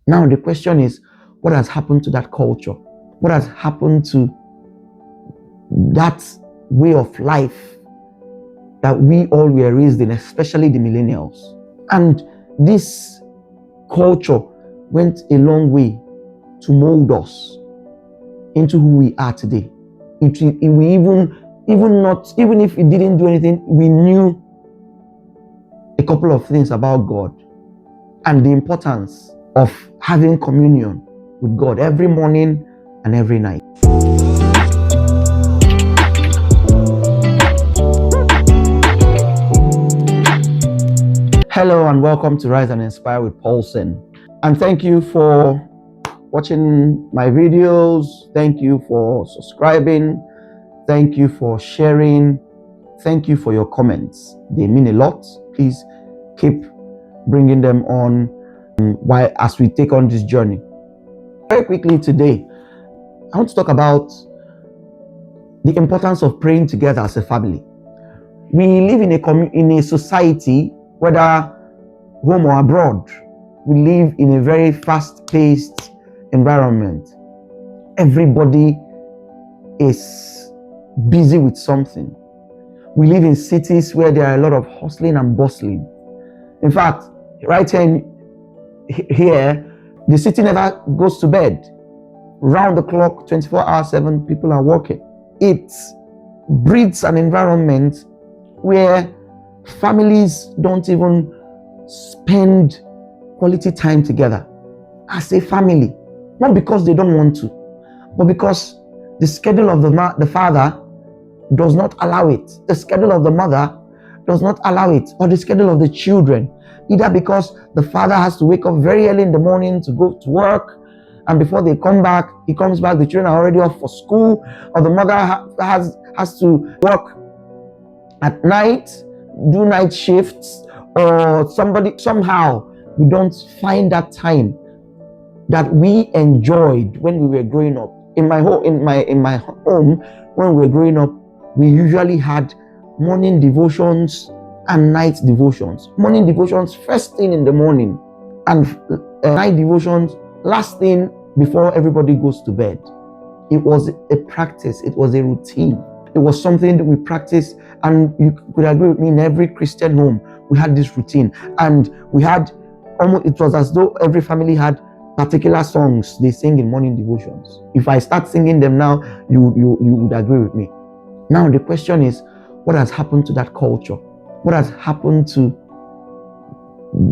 Now the question is, what has happened to that culture? What has happened to that way of life that we all were raised in, especially the millennials? And this culture went a long way to mold us into who we are today. Even if we didn't do anything, we knew a couple of things about God and the importance of having communion with God every morning and every night. Hello and welcome to Rise and Inspire with Paulson. And thank you for watching my videos. Thank you for subscribing. Thank you for sharing. Thank you for your comments. They mean a lot. Please keep bringing them on as we take on this journey. Very quickly today, I want to talk about the importance of praying together as a family. We live in a society, whether home or abroad, we live in a very fast-paced environment. Everybody is busy with something. We live in cities where there are a lot of hustling and bustling. In fact, right here, the city never goes to bed. Round the clock, 24/7, people are working. It breeds an environment where families don't even spend quality time together as a family. Not because they don't want to, but because the schedule of the father does not allow it. The schedule of the mother does not allow it, or the schedule of the children. Either because the father has to wake up very early in the morning to go to work, and before they come back, he comes back, the children are already off for school, or the mother has to work at night, do night shifts, or somehow we don't find that time that we enjoyed when we were growing up. In my home, when we were growing up, we usually had morning devotions and night devotions. Morning devotions first thing in the morning, and night devotions last thing before everybody goes to bed. It was a practice. It was a routine. It was something that we practiced, and you could agree with me, in every Christian home we had this routine, and we had it was as though every family had particular songs they sing in morning devotions. If I start singing them now, you would agree with me. Now the question is, what has happened to that culture? What has happened to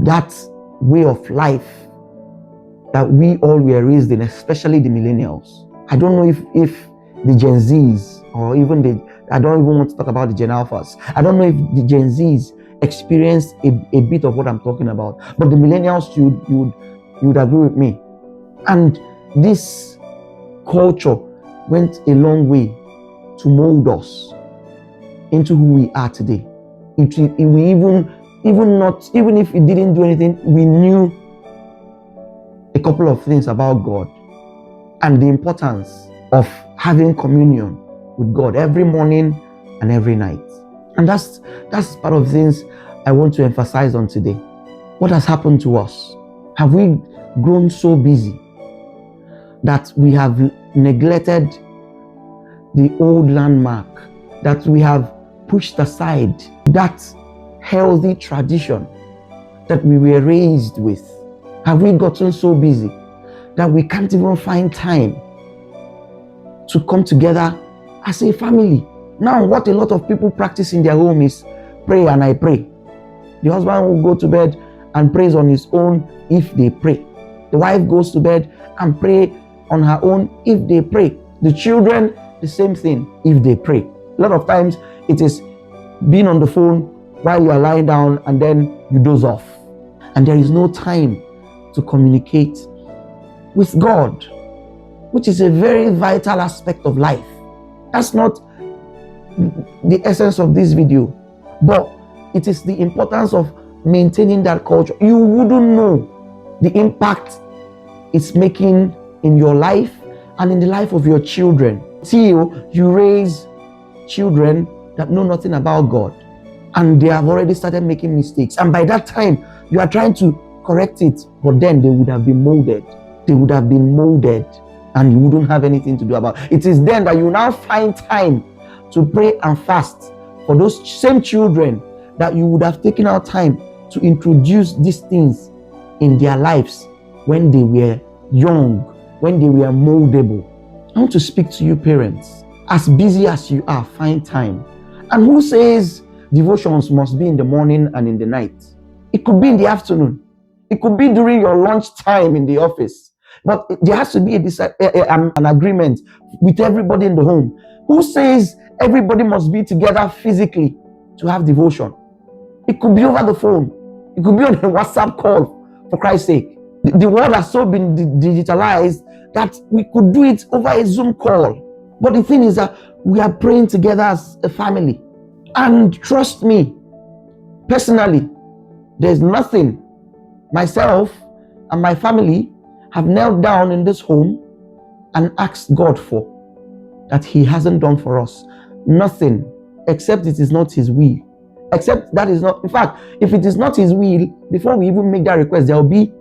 that way of life that we all were raised in, especially the millennials? I don't know if the Gen Zs, or even I don't even want to talk about the Gen Alphas. I don't know if the Gen Zs experienced a bit of what I'm talking about, but the millennials, you would agree with me. And this culture went a long way to mold us into who we are today. Even if we didn't do anything, we knew a couple of things about God and the importance of having communion with God every morning and every night. And that's part of the things I want to emphasize on today. What has happened to us? Have we grown so busy that we have neglected the old landmark, that we have pushed aside that healthy tradition that we were raised with? Have we gotten so busy that we can't even find time to come together as a family? Now, what a lot of people practice in their home is pray and I pray. The husband will go to bed and prays on his own if they pray. The wife goes to bed and pray on her own if they pray. The children, the same thing if they pray. A lot of times it is being on the phone while you are lying down and then you doze off. And there is no time to communicate with God, which is a very vital aspect of life. That's not the essence of this video, but it is the importance of maintaining that culture. You wouldn't know the impact it's making in your life and in the life of your children till you raise children that know nothing about God, and they have already started making mistakes. And by that time, you are trying to correct it, but then they would have been molded. They would have been molded, and you wouldn't have anything to do about it. It is then that you now find time to pray and fast for those same children that you would have taken out time to introduce these things in their lives when they were young, when they were moldable. I want to speak to you parents. As busy as you are, find time. And who says devotions must be in the morning and in the night? It could be in the afternoon. It could be during your lunch time in the office. But there has to be an agreement with everybody in the home. Who says everybody must be together physically to have devotion? It could be over the phone. It could be on a WhatsApp call, for Christ's sake. The world has so been digitalized that we could do it over a Zoom call. But the thing is that we are praying together as a family. And trust me, personally, there's nothing myself and my family have knelt down in this home and asked God for that He hasn't done for us. Nothing, except it is not His will. Except that is not, in fact, if it is not His will, before we even make that request, there'll be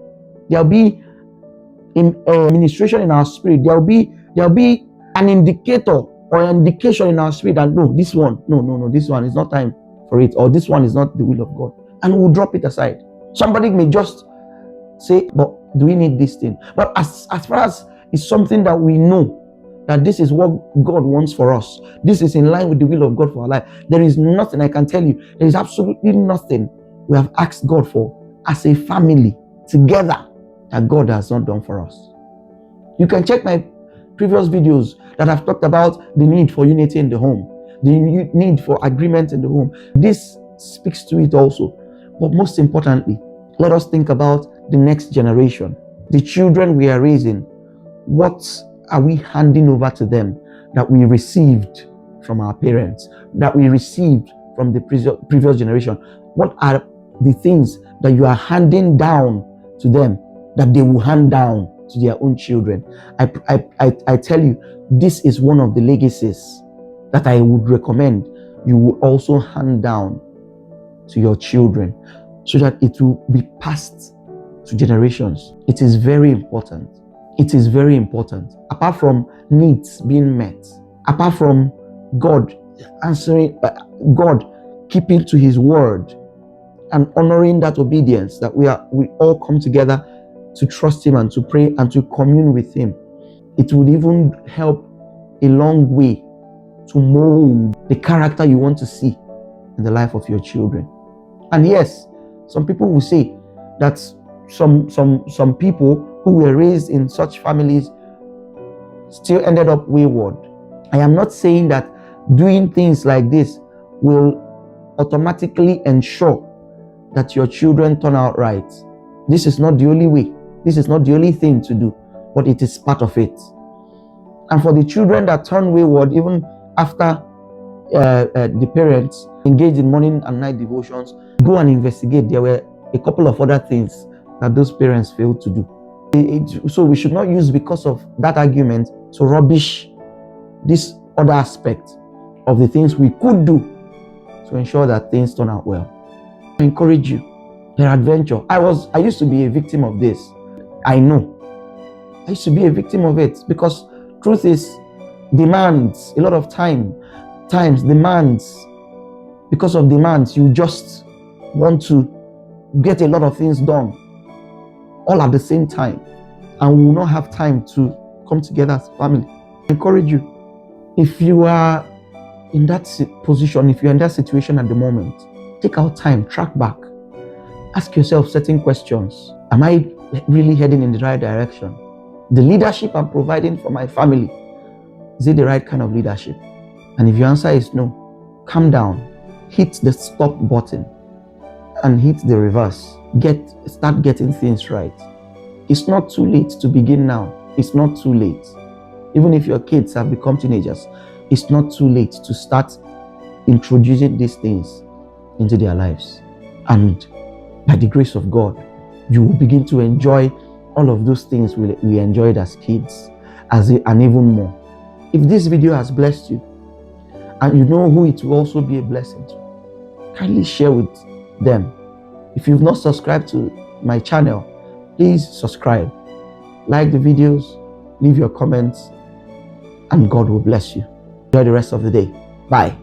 administration in our spirit. There'll be an indicator or an indication in our spirit that no, this one is not time for it, or this one is not the will of God, and we'll drop it aside. Somebody may just say, but do we need this thing? But as far as it's something that we know that this is what God wants for us, this is in line with the will of God for our life, there is nothing, I can tell you, there is absolutely nothing we have asked God for as a family together that God has not done for us. You can check my previous videos that I've talked about the need for unity in the home, the need for agreement in the home. This speaks to it also. But most importantly, let us think about the next generation, the children we are raising. What are we handing over to them that we received from our parents, that we received from the previous generation? What are the things that you are handing down to them that they will hand down to their own children? I tell you, this is one of the legacies that I would recommend you will also hand down to your children, so that it will be passed to generations. It is very important. It is very important. Apart from needs being met, apart from God answering, God keeping to His word and honoring that obedience, that we all come together to trust Him and to pray and to commune with Him. It would even help a long way to mold the character you want to see in the life of your children. And yes, some people will say that some people who were raised in such families still ended up wayward. I am not saying that doing things like this will automatically ensure that your children turn out right. This is not the only way. This is not the only thing to do, but it is part of it. And for the children that turn wayward, even after the parents engage in morning and night devotions, go and investigate. There were a couple of other things that those parents failed to do. So we should not use because of that argument to rubbish this other aspect of the things we could do to ensure that things turn out well. I encourage you, peradventure. I used to be a victim of this. I know. I used to be a victim of it because truth is, demands a lot of times demands. Because of demands, you just want to get a lot of things done all at the same time, and we will not have time to come together as a family. I encourage you, if you are in that position, if you're in that situation at the moment, take out time, track back, ask yourself certain questions. Am I really heading in the right direction? The leadership I'm providing for my family, is it the right kind of leadership? And if your answer is no, calm down, hit the stop button and hit the reverse. Start getting things right. It's not too late to begin now. It's not too late. Even if your kids have become teenagers, it's not too late to start introducing these things into their lives. And by the grace of God, you will begin to enjoy all of those things we enjoyed as kids, and even more. If this video has blessed you, and you know who it will also be a blessing to, kindly share with them. If you've not subscribed to my channel, please subscribe, like the videos, leave your comments, and God will bless you. Enjoy the rest of the day. Bye.